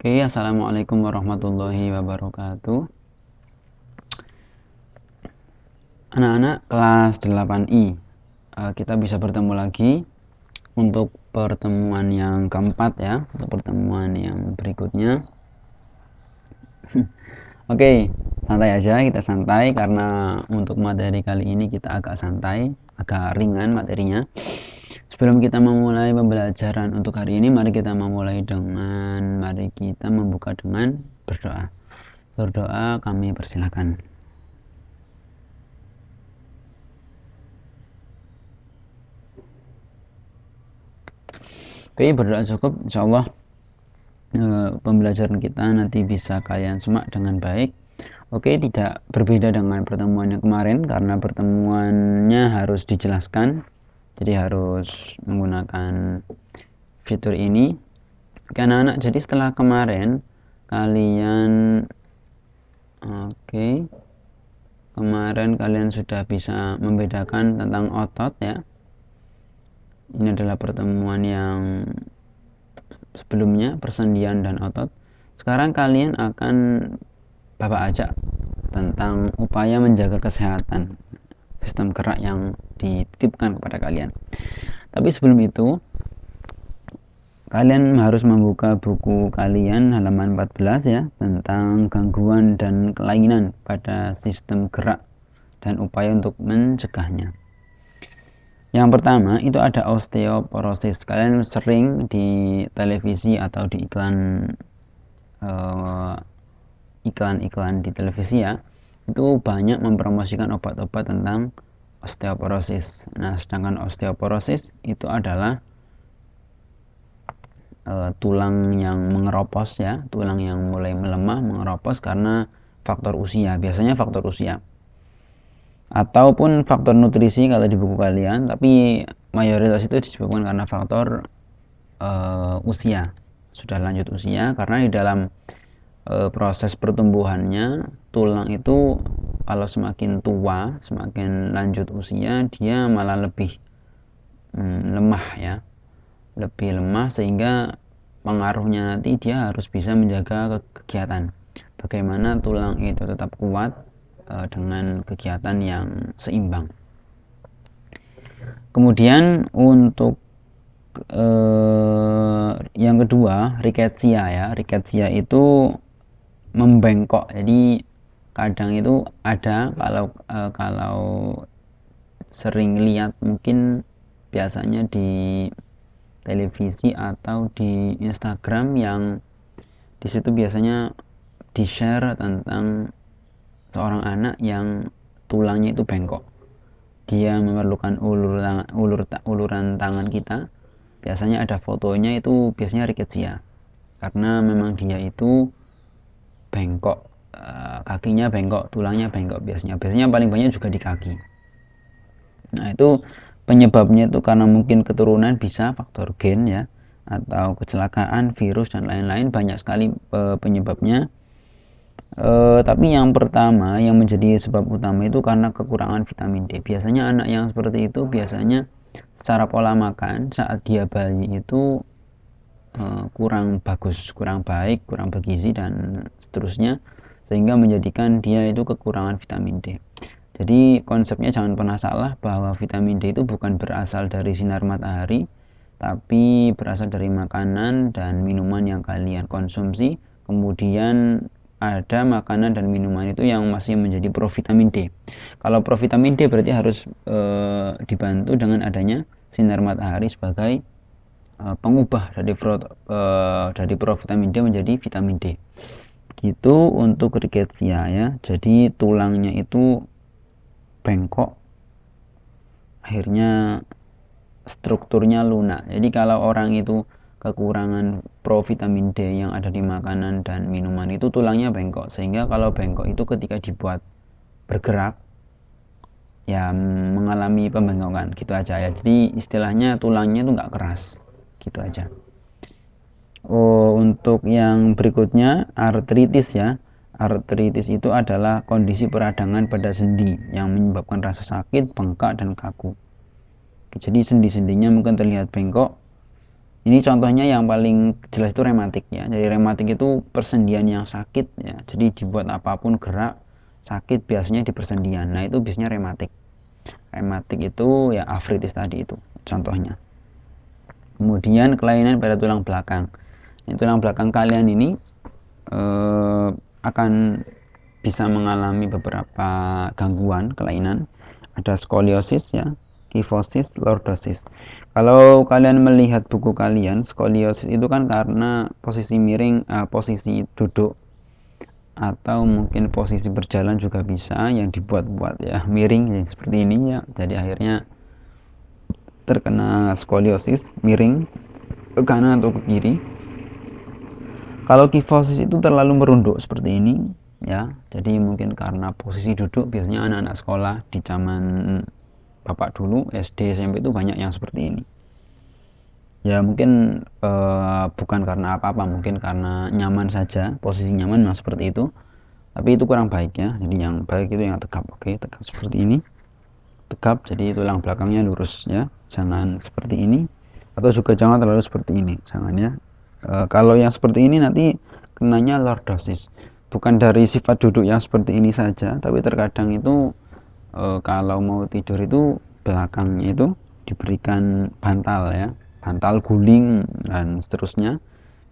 Oke, assalamualaikum warahmatullahi wabarakatuh. Anak-anak kelas 8I, kita bisa bertemu lagi untuk pertemuan yang keempat ya, untuk pertemuan yang berikutnya. Oke, santai aja, kita santai karena untuk materi kali ini kita agak santai, agak ringan materinya. Sebelum kita memulai pembelajaran untuk hari ini, mari kita membuka dengan berdoa. Berdoa, kami persilakan. Oke, berdoa cukup, insya Allah pembelajaran kita nanti bisa kalian simak dengan baik. Oke, tidak berbeda dengan pertemuan yang kemarin karena pertemuannya harus dijelaskan, jadi harus menggunakan fitur ini. Oke anak-anak, jadi setelah kemarin kalian kalian sudah bisa membedakan tentang otot ya. Ini adalah pertemuan yang sebelumnya, persendian dan otot. Sekarang kalian akan Bapak ajak tentang upaya menjaga kesehatan sistem gerak yang dititipkan kepada kalian. Tapi sebelum itu, kalian harus membuka buku kalian halaman 14 ya, tentang gangguan dan kelainan pada sistem gerak dan upaya untuk mencegahnya. Yang pertama itu ada osteoporosis. Kalian sering di televisi atau di iklan di televisi ya, itu banyak mempromosikan obat-obat tentang osteoporosis. Nah, sedangkan osteoporosis itu adalah tulang yang mengeropos ya, tulang yang mulai melemah, mengeropos karena faktor usia, biasanya faktor usia ataupun faktor nutrisi kalau di buku kalian, tapi mayoritas itu disebabkan karena faktor usia, sudah lanjut usia, karena di dalam proses pertumbuhannya tulang itu kalau semakin tua, semakin lanjut usia, dia malah lebih lemah ya, lebih lemah, sehingga pengaruhnya nanti dia harus bisa menjaga kegiatan. Bagaimana tulang itu tetap kuat dengan kegiatan yang seimbang. Kemudian untuk yang kedua, rickettsia ya. Rickettsia itu membengkok. Jadi kadang itu ada, kalau sering lihat mungkin biasanya di televisi atau di Instagram, yang di situ biasanya di-share tentang seorang anak yang tulangnya itu bengkok. Dia memerlukan uluran tangan kita. Biasanya ada fotonya, itu biasanya rickettsia. Karena memang dia itu bengkok, kakinya bengkok, tulangnya bengkok biasanya. Biasanya paling banyak juga di kaki. Nah, itu penyebabnya itu karena mungkin keturunan, bisa faktor gen ya, atau kecelakaan, virus dan lain-lain, banyak sekali penyebabnya. Tapi yang pertama yang menjadi sebab utama itu karena kekurangan vitamin D. Biasanya anak yang seperti itu biasanya secara pola makan saat dia bayi itu kurang bagus, kurang baik, kurang bergizi dan seterusnya, sehingga menjadikan dia itu kekurangan vitamin D. Jadi konsepnya jangan pernah salah bahwa vitamin D itu bukan berasal dari sinar matahari, tapi berasal dari makanan dan minuman yang kalian konsumsi. Kemudian ada makanan dan minuman itu yang masih menjadi provitamin D. Kalau provitamin D berarti harus dibantu dengan adanya sinar matahari sebagai pengubah dari provitamin D menjadi vitamin D. Gitu untuk rickettsia ya. Jadi tulangnya itu bengkok, akhirnya strukturnya lunak. Jadi kalau orang itu kekurangan provitamin D yang ada di makanan dan minuman, itu tulangnya bengkok, sehingga kalau bengkok itu ketika dibuat bergerak ya mengalami pembengkokan, gitu aja ya. Jadi istilahnya tulangnya itu nggak keras, gitu aja. Untuk yang berikutnya, artritis ya. Artritis itu adalah kondisi peradangan pada sendi yang menyebabkan rasa sakit, bengkak dan kaku. Jadi sendi-sendinya mungkin terlihat bengkok, Ini contohnya yang paling jelas itu rematik ya. Jadi rematik itu persendian yang sakit ya. Jadi dibuat apapun gerak sakit biasanya di persendian. Nah, itu biasanya rematik. Rematik itu ya artritis tadi itu contohnya. Kemudian kelainan pada tulang belakang. Ini tulang belakang kalian ini akan bisa mengalami beberapa gangguan kelainan. Ada skoliosis ya, kifosis, lordosis. Kalau kalian melihat buku kalian, skoliosis itu kan karena posisi miring, posisi duduk atau mungkin posisi berjalan juga bisa yang dibuat-buat ya miring ya, seperti ini ya. Jadi akhirnya terkena skoliosis, miring ke kanan atau ke kiri. Kalau kifosis itu terlalu merunduk seperti ini ya. Jadi mungkin karena posisi duduk, biasanya anak-anak sekolah di zaman bapak dulu SD SMP itu banyak yang seperti ini. Ya mungkin bukan karena apa-apa, mungkin karena nyaman saja, posisi nyaman memang seperti itu. Tapi itu kurang baik ya. Jadi yang baik itu yang tegap. Oke, tegap seperti ini. Tegap, jadi tulang belakangnya lurus ya. Jangan seperti ini atau juga jangan terlalu seperti ini. Jangan ya. Kalau yang seperti ini nanti kenanya lordosis. Bukan dari sifat duduk yang seperti ini saja, tapi terkadang itu kalau mau tidur itu belakangnya itu diberikan bantal ya, bantal guling dan seterusnya.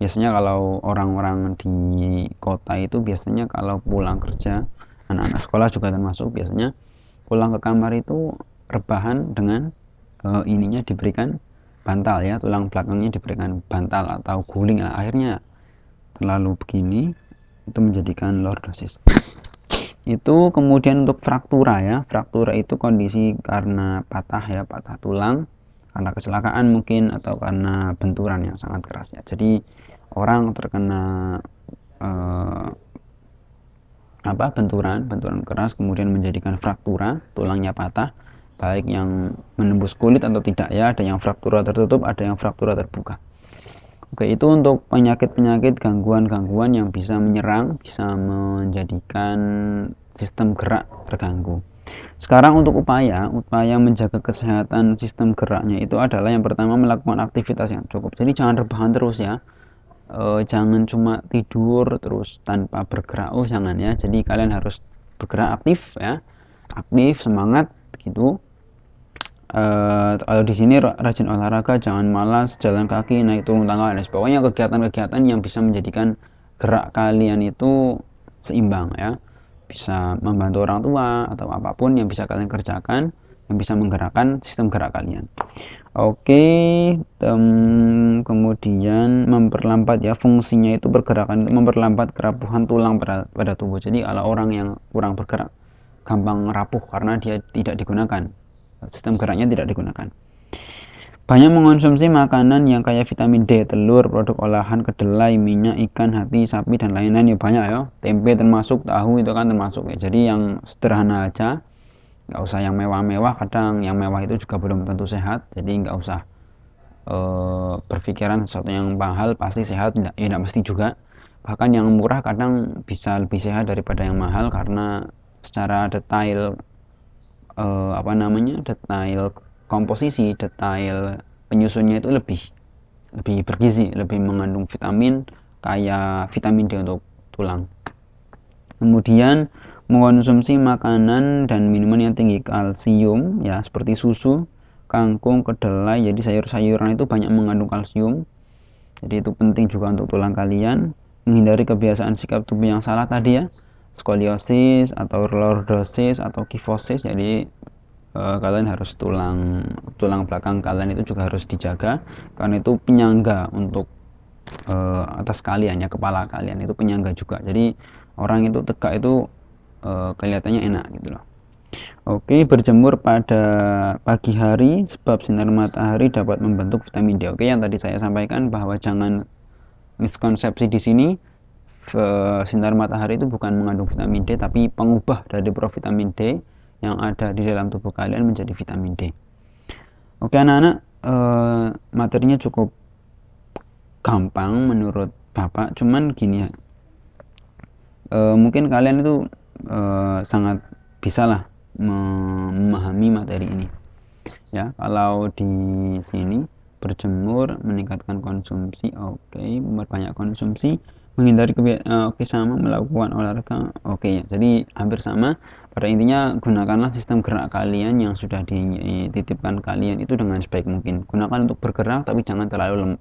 Biasanya kalau orang-orang di kota itu biasanya kalau pulang kerja, anak-anak sekolah juga termasuk, biasanya pulang ke kamar itu rebahan dengan ininya diberikan bantal ya, tulang belakangnya diberikan bantal atau guling. Nah, akhirnya terlalu begini itu menjadikan lordosis. Itu kemudian untuk fraktura ya, fraktura itu kondisi karena patah ya, patah tulang karena kecelakaan mungkin atau karena benturan yang sangat keras ya. Jadi orang terkena benturan keras kemudian menjadikan fraktura, tulangnya patah, baik yang menembus kulit atau tidak ya. Ada yang fraktura tertutup, ada yang fraktura terbuka. Oke, itu untuk penyakit-penyakit gangguan-gangguan yang bisa menyerang, bisa menjadikan sistem gerak terganggu. Sekarang untuk upaya menjaga kesehatan sistem geraknya itu adalah yang pertama melakukan aktivitas yang cukup. Jadi jangan rebahan terus ya. Jangan cuma tidur terus tanpa bergerak. Oh, jangan ya. Jadi kalian harus bergerak aktif ya. Aktif, semangat gitu. Kalau di sini rajin olahraga, jangan malas, jalan kaki, naik turun tangga, dan sebagainya. Kegiatan-kegiatan yang bisa menjadikan gerak kalian itu seimbang ya. Bisa membantu orang tua atau apapun yang bisa kalian kerjakan yang bisa menggerakkan sistem gerak kalian. Oke, kemudian memperlambat ya, fungsinya itu pergerakan memperlambat kerapuhan tulang pada tubuh. Jadi kalau orang yang kurang bergerak gampang rapuh karena dia tidak digunakan, sistem geraknya tidak digunakan. Banyak mengonsumsi makanan yang kaya vitamin D, telur, produk olahan, kedelai, minyak, ikan, hati, sapi, dan lain-lain ya banyak ya. Tempe termasuk, tahu itu kan termasuk ya. Jadi yang sederhana aja, nggak usah yang mewah-mewah. Kadang yang mewah itu juga belum tentu sehat. Jadi nggak usah berpikiran sesuatu yang mahal pasti sehat, ya tidak mesti juga. Bahkan yang murah kadang bisa lebih sehat daripada yang mahal karena secara detail detail komposisi, detail penyusunnya itu lebih bergizi, lebih mengandung vitamin kayak vitamin D untuk tulang. Kemudian mengkonsumsi makanan dan minuman yang tinggi kalsium ya, seperti susu, kangkung, kedelai. Jadi sayur-sayuran itu banyak mengandung kalsium. Jadi itu penting juga untuk tulang kalian. Menghindari kebiasaan sikap tubuh yang salah tadi ya, skoliosis atau lordosis atau kifosis. Jadi kalian harus tulang belakang kalian itu juga harus dijaga karena itu penyangga untuk atas kalian ya, kepala kalian itu penyangga juga. Jadi orang itu tegak itu kelihatannya enak gitu loh. Oke, berjemur pada pagi hari sebab sinar matahari dapat membentuk vitamin D. Oke, yang tadi saya sampaikan bahwa jangan miskonsepsi di sini, sinar matahari itu bukan mengandung vitamin D tapi pengubah dari provitamin D yang ada di dalam tubuh kalian menjadi vitamin D. Oke anak-anak, materinya cukup gampang menurut Bapak, cuman gini ya, mungkin kalian itu sangat bisalah memahami materi ini ya. Kalau di sini berjemur, meningkatkan konsumsi, oke, memperbanyak konsumsi, menghindari oke, sama, melakukan olahraga, oke. Jadi hampir sama. Pada intinya gunakanlah sistem gerak kalian yang sudah dititipkan kalian itu dengan sebaik mungkin. Gunakan untuk bergerak, tapi jangan terlalu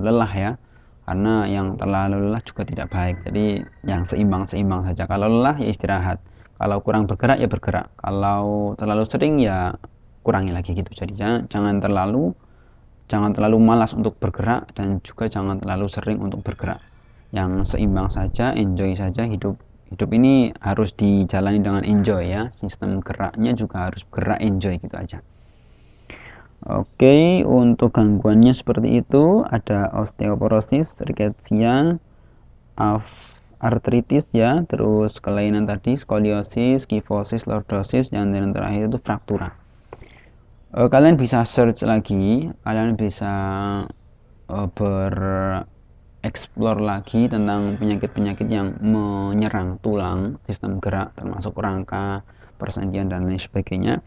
lelah ya, karena yang terlalu lelah juga tidak baik. Jadi yang seimbang saja. Kalau lelah ya istirahat, kalau kurang bergerak ya bergerak, kalau terlalu sering ya kurangi lagi gitu. Jadi jangan terlalu malas untuk bergerak, dan juga jangan terlalu sering untuk bergerak. Yang seimbang saja, enjoy saja. Hidup ini harus dijalani dengan enjoy ya. Sistem geraknya juga harus gerak enjoy gitu aja. Oke, untuk gangguannya seperti itu, ada osteoporosis, rickettsia, artritis ya, terus kelainan tadi, skoliosis, kifosis, lordosis, dan yang terakhir itu fraktura. Kalian bisa search lagi, kalian bisa bereksplor lagi tentang penyakit-penyakit yang menyerang tulang, sistem gerak, termasuk rangka, persendian, dan lain sebagainya.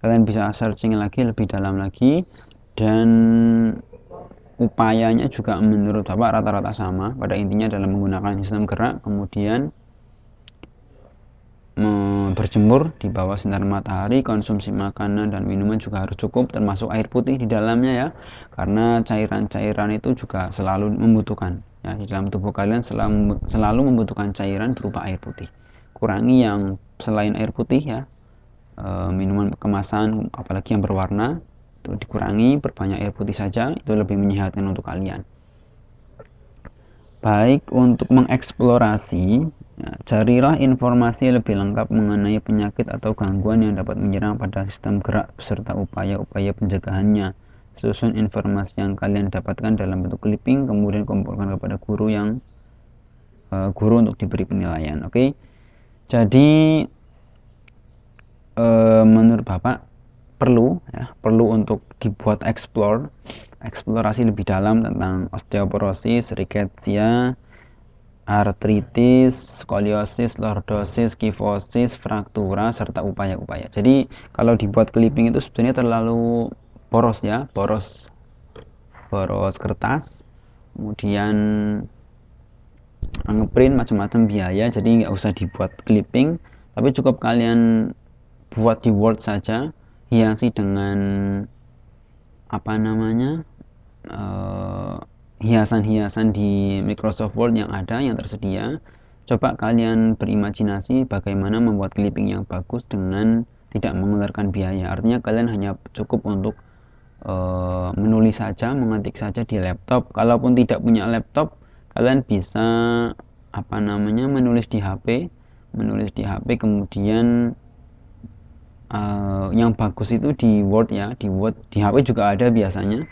Kalian bisa searching lagi lebih dalam lagi, dan upayanya juga menurut Bapak rata-rata sama. Pada intinya dalam menggunakan sistem gerak, kemudian berjemur di bawah sinar matahari, konsumsi makanan dan minuman juga harus cukup, termasuk air putih di dalamnya ya, karena cairan-cairan itu juga selalu membutuhkan ya, di dalam tubuh kalian selalu membutuhkan cairan berupa air putih. Kurangi yang selain air putih ya, minuman kemasan apalagi yang berwarna itu dikurangi, perbanyak air putih saja, itu lebih menyehatkan untuk kalian. Baik, untuk mengeksplorasi ya, carilah informasi lebih lengkap mengenai penyakit atau gangguan yang dapat menyerang pada sistem gerak beserta upaya-upaya pencegahannya. Susun informasi yang kalian dapatkan dalam bentuk clipping, kemudian kumpulkan kepada guru untuk diberi penilaian. Oke, jadi menurut Bapak perlu untuk dibuat eksplorasi lebih dalam tentang osteoporosis, rickettsia, artritis, skoliosis, lordosis, kifosis, fraktura, serta upaya-upaya. Jadi kalau dibuat clipping itu sebenarnya terlalu boros ya, boros kertas, kemudian ngeprint macam-macam biaya, jadi nggak usah dibuat clipping, tapi cukup kalian buat di Word saja, hiasi dengan apa namanya, hiasan-hiasan di Microsoft Word yang tersedia. Coba kalian berimajinasi bagaimana membuat clipping yang bagus dengan tidak mengeluarkan biaya. Artinya kalian hanya cukup untuk menulis saja, mengetik saja di laptop. Kalaupun tidak punya laptop, kalian bisa menulis di HP, kemudian yang bagus itu di Word ya, di HP juga ada biasanya.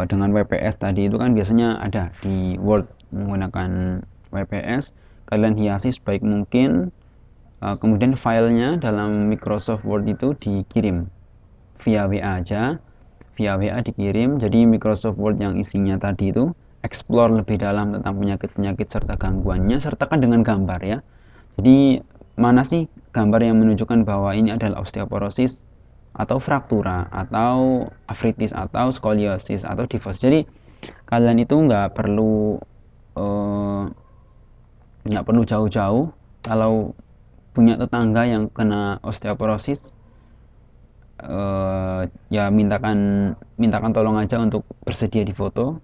Dengan WPS tadi itu kan biasanya ada di Word, menggunakan WPS kalian hiasi sebaik mungkin, kemudian filenya dalam Microsoft Word itu dikirim via WA aja, dikirim. Jadi Microsoft Word yang isinya tadi itu explore lebih dalam tentang penyakit-penyakit serta gangguannya, sertakan dengan gambar ya. Jadi mana sih gambar yang menunjukkan bahwa ini adalah osteoporosis atau fraktura atau artritis atau skoliosis atau kifosis. Jadi kalian itu nggak perlu jauh-jauh. Kalau punya tetangga yang kena osteoporosis, ya mintakan tolong aja untuk bersedia di foto,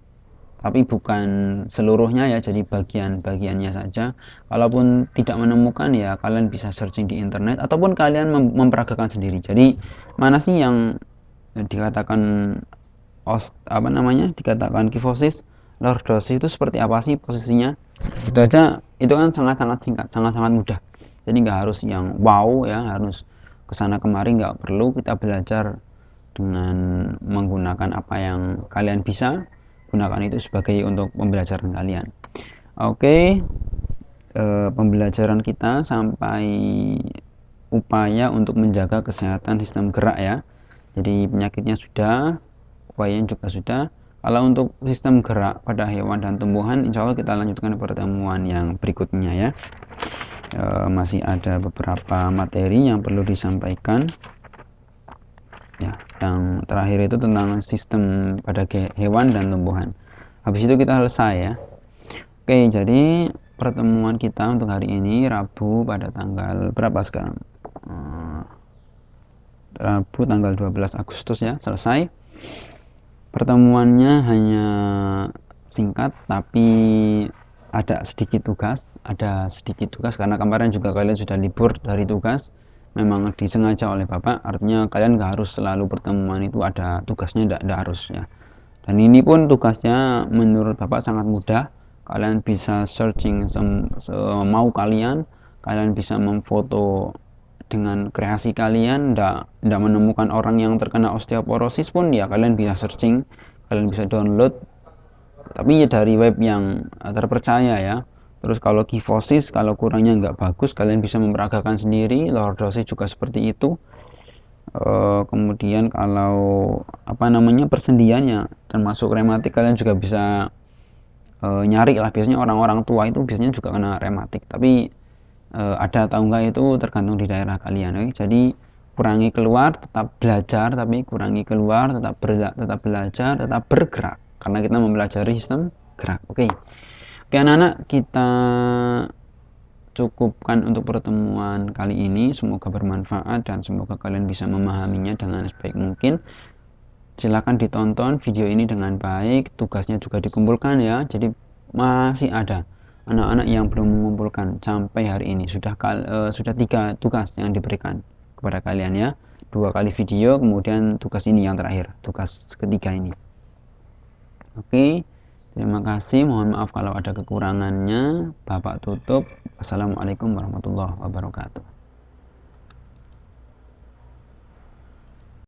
tapi bukan seluruhnya ya, jadi bagian-bagiannya saja. Kalaupun tidak menemukan ya kalian bisa searching di internet, ataupun kalian memperagakan sendiri. Jadi mana sih yang dikatakan dikatakan kifosis, lordosis itu seperti apa sih posisinya, itu aja. Itu kan sangat-sangat singkat, sangat-sangat mudah. Jadi nggak harus yang wow ya, harus kesana kemari, nggak perlu. Kita belajar dengan menggunakan apa yang kalian bisa, gunakan itu sebagai untuk pembelajaran kalian. Oke, pembelajaran kita sampai upaya untuk menjaga kesehatan sistem gerak ya. Jadi penyakitnya sudah, upayanya juga sudah. Kalau untuk sistem gerak pada hewan dan tumbuhan, insya Allah kita lanjutkan pertemuan yang berikutnya ya. Masih ada beberapa materi yang perlu disampaikan ya. Yang terakhir itu tentang sistem pada hewan dan tumbuhan. Habis itu kita selesai ya. Oke, jadi pertemuan kita untuk hari ini Rabu pada tanggal berapa sekarang? Rabu tanggal 12 Agustus ya, selesai. Pertemuannya hanya singkat tapi ada sedikit tugas karena kemarin juga kalian sudah libur dari tugas, memang disengaja oleh Bapak, artinya kalian gak harus selalu pertemuan itu ada tugasnya, tidak harus ya. Dan ini pun tugasnya menurut Bapak sangat mudah, kalian bisa searching semau kalian bisa memfoto dengan kreasi kalian, tidak menemukan orang yang terkena osteoporosis pun ya kalian bisa searching, kalian bisa download, tapi ya dari web yang terpercaya ya. Terus kalau kifosis, kalau kurangnya nggak bagus, kalian bisa memperagakan sendiri. Lordosis juga seperti itu. Kemudian kalau persendiannya termasuk rematik, kalian juga bisa nyari lah. Biasanya orang-orang tua itu biasanya juga kena rematik, tapi ada atau enggak itu tergantung di daerah kalian. Oke? Jadi kurangi keluar, tetap belajar, tapi kurangi keluar, tetap belajar, tetap bergerak, karena kita mempelajari sistem gerak. Oke, anak-anak, kita cukupkan untuk pertemuan kali ini. Semoga bermanfaat dan semoga kalian bisa memahaminya dengan sebaik mungkin. Silakan ditonton video ini dengan baik, tugasnya juga dikumpulkan ya. Jadi masih ada anak-anak yang belum mengumpulkan sampai hari ini. Sudah 3 tugas yang diberikan kepada kalian ya. 2 kali video, kemudian tugas ini yang terakhir, tugas ketiga ini. Oke, terima kasih. Mohon maaf kalau ada kekurangannya. Bapak tutup. Assalamualaikum warahmatullahi wabarakatuh.